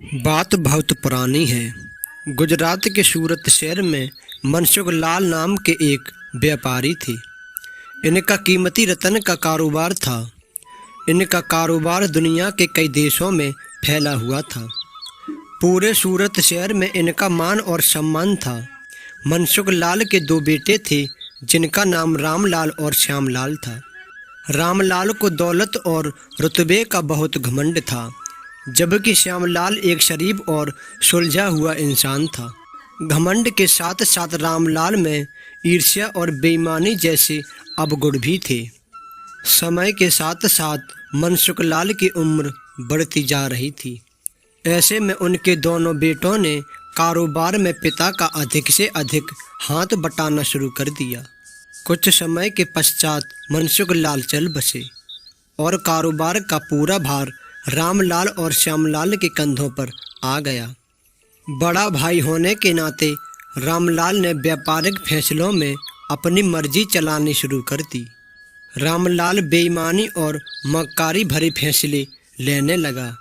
बात बहुत पुरानी है। गुजरात के सूरत शहर में मनसुख लाल नाम के एक व्यापारी थे। इनका कीमती रत्न का कारोबार था। इनका कारोबार दुनिया के कई देशों में फैला हुआ था। पूरे सूरत शहर में इनका मान और सम्मान था। मनसुख लाल के दो बेटे थे, जिनका नाम रामलाल और श्यामलाल था। रामलाल को दौलत और रुतबे का बहुत घमंड था, जबकि श्यामलाल एक शरीफ और सुलझा हुआ इंसान था। घमंड के साथ साथ रामलाल में ईर्ष्या और बेईमानी जैसे अवगुण भी थे। समय के साथ साथ मनसुख लाल की उम्र बढ़ती जा रही थी। ऐसे में उनके दोनों बेटों ने कारोबार में पिता का अधिक से अधिक हाथ बटाना शुरू कर दिया। कुछ समय के पश्चात मनसुख लाल चल बसे और कारोबार का पूरा भार रामलाल और श्यामलाल के कंधों पर आ गया। बड़ा भाई होने के नाते रामलाल ने व्यापारिक फैसलों में अपनी मर्जी चलानी शुरू कर दी। रामलाल बेईमानी और मक्कारी भरे फैसले लेने लगा।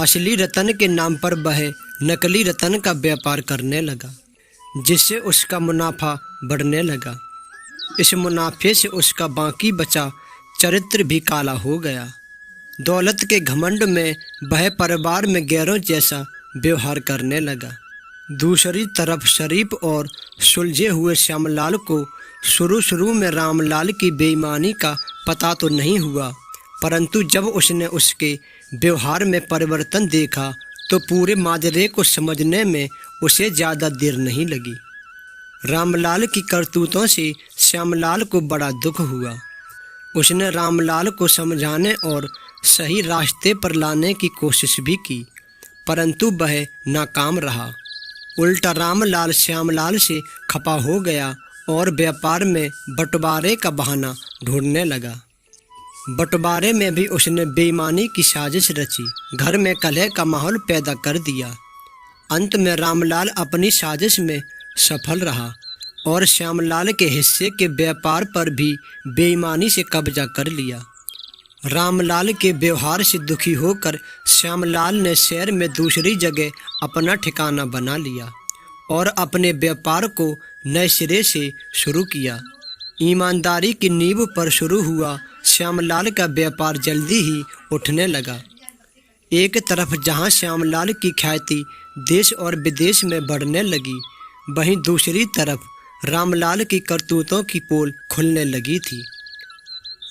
असली रतन के नाम पर वह नकली रतन का व्यापार करने लगा, जिससे उसका मुनाफा बढ़ने लगा। इस मुनाफे से उसका बाकी बचा चरित्र भी काला हो गया। दौलत के घमंड में वह परिवार में गैरों जैसा व्यवहार करने लगा। दूसरी तरफ शरीफ और सुलझे हुए श्यामलाल को शुरू में रामलाल की बेईमानी का पता तो नहीं हुआ, परंतु जब उसने उसके व्यवहार में परिवर्तन देखा तो पूरे माजरे को समझने में उसे ज़्यादा देर नहीं लगी। रामलाल की करतूतों से श्यामलाल को बड़ा दुख हुआ। उसने रामलाल को समझाने और सही रास्ते पर लाने की कोशिश भी की, परंतु वह नाकाम रहा। उल्टा रामलाल श्यामलाल से खपा हो गया और व्यापार में बंटवारे का बहाना ढूंढने लगा। बंटवारे में भी उसने बेईमानी की साजिश रची, घर में कलह का माहौल पैदा कर दिया। अंत में रामलाल अपनी साजिश में सफल रहा और श्यामलाल के हिस्से के व्यापार पर भी बेईमानी से कब्जा कर लिया। रामलाल के व्यवहार से दुखी होकर श्यामलाल ने शहर में दूसरी जगह अपना ठिकाना बना लिया और अपने व्यापार को नए सिरे से शुरू किया। ईमानदारी की नींव पर शुरू हुआ श्यामलाल का व्यापार जल्दी ही उठने लगा। एक तरफ जहां श्यामलाल की ख्याति देश और विदेश में बढ़ने लगी, वहीं दूसरी तरफ रामलाल की करतूतों की पोल खुलने लगी थी।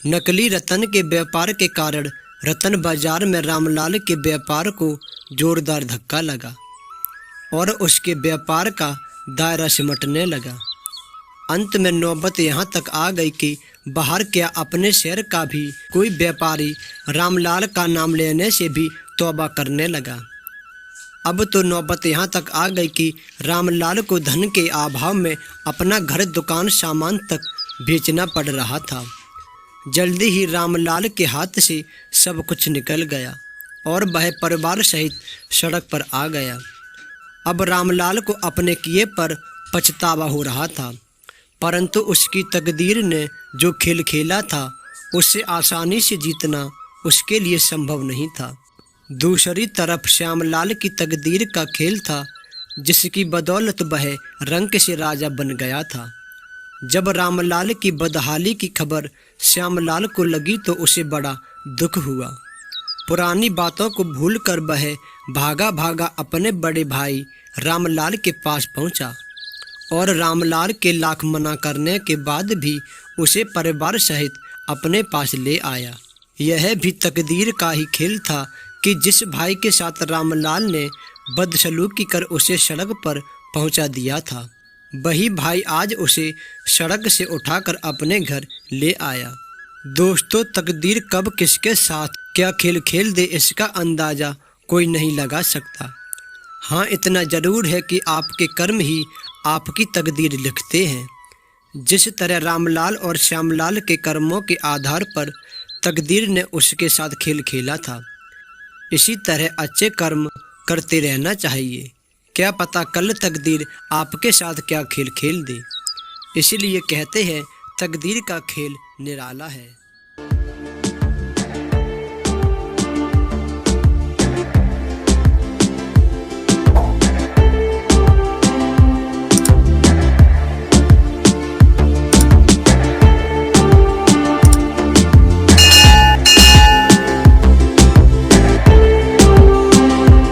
नकली रतन के व्यापार के कारण रतन बाजार में रामलाल के व्यापार को जोरदार धक्का लगा और उसके व्यापार का दायरा सिमटने लगा। अंत में नौबत यहाँ तक आ गई कि बाहर क्या अपने शहर का भी कोई व्यापारी रामलाल का नाम लेने से भी तौबा करने लगा। अब तो नौबत यहाँ तक आ गई कि रामलाल को धन के अभाव में अपना घर दुकान सामान तक बेचना पड़ रहा था। जल्दी ही रामलाल के हाथ से सब कुछ निकल गया और वह परिवार सहित सड़क पर आ गया। अब रामलाल को अपने किए पर पछतावा हो रहा था, परंतु उसकी तकदीर ने जो खेल खेला था उससे आसानी से जीतना उसके लिए संभव नहीं था। दूसरी तरफ श्यामलाल की तकदीर का खेल था, जिसकी बदौलत वह रंक से राजा बन गया था। जब रामलाल की बदहाली की खबर श्यामलाल को लगी तो उसे बड़ा दुख हुआ। पुरानी बातों को भूलकर वह भागा भागा अपने बड़े भाई रामलाल के पास पहुंचा और रामलाल के लाख मना करने के बाद भी उसे परिवार सहित अपने पास ले आया। यह भी तकदीर का ही खेल था कि जिस भाई के साथ रामलाल ने बदसलूकी कर उसे सड़क पर पहुंचा दिया था, वही भाई आज उसे सड़क से उठाकर अपने घर ले आया। दोस्तों, तकदीर कब किसके साथ क्या खेल खेल दे इसका अंदाज़ा कोई नहीं लगा सकता। हाँ, इतना ज़रूर है कि आपके कर्म ही आपकी तकदीर लिखते हैं। जिस तरह रामलाल और श्यामलाल के कर्मों के आधार पर तकदीर ने उसके साथ खेल खेला था, इसी तरह अच्छे कर्म करते रहना चाहिए। क्या पता कल तकदीर आपके साथ क्या खेल खेल दे। इसीलिए कहते हैं तकदीर का खेल निराला है।